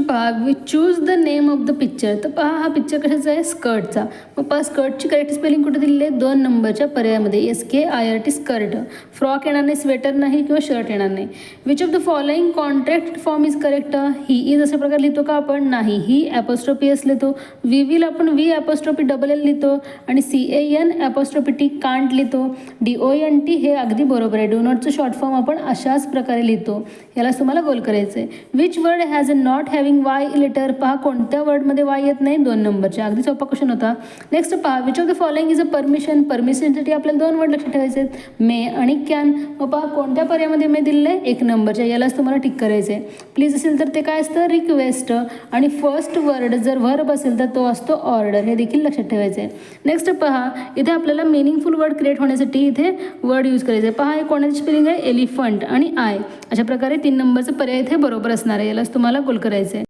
पहा, we choose the name of the picture. तर पहा हा पिक्चर कशाचा आहे, स्कर्टचा. मग पहा स्कर्टची करेक्ट स्पेलिंग कुठे दिलेली आहे, 2 नंबरच्या पर्यायामध्ये, SKIRT स्कर्ट. फ्रॉक येणार नाही, स्वेटर नाही किंवा शर्ट येणार नाही. Which of the following contract form is correct. He is अशा प्रकारे लिहितो का आपण, नाही. ही ॲपॉस्ट्रॉफी एस लिहितो. वी विल आपण वी ॲपॉस्ट्रॉफी LL लिहितो आणि CAN''T कांट लिहितो. DONT हे अगदी बरोबर आहे. डू नॉटचं शॉर्ट फॉर्म आपण अशाच प्रकारे लिहितो. यालाच तुम्हाला गोल करायचं आहे. Which word has a not having Y letter. पहा कोणत्या वर्डमध्ये वाय येत नाही, 2 नंबरच्या. अगदी सोपा क्वेश्चन होता. नेक्स्ट पहा, which of the following is a permission. परमिशनसाठी आपल्याला 2 वर्ड लक्षात ठेवायचे आहेत, मे आणि कॅन. मग पहा कोणत्या पर्यायामध्ये मे दिलेलं आहे, 1 नंबरच्या. यालाच तुम्हाला टिक करायचं आहे. प्लीज असेल तर ते काय असतं, रिक्वेस्ट. आणि फर्स्ट वर्ड जर व्हर्ब असेल तर तो असतो ऑर्डर. हे देखील लक्षात ठेवायचं आहे. नेक्स्ट पहा, इथे आपल्याला मिनिंगफुल वर्ड क्रिएट होण्यासाठी इथे वर्ड यूज करायचं आहे. पहा हे कोणाची स्पेलिंग आहे, एलिफंट आणि आय. अशा प्रकारे 3 नंबरचं पर्याय इथे बरोबर असणार आहे. यालाच तुम्हाला गोल करायचं आहे.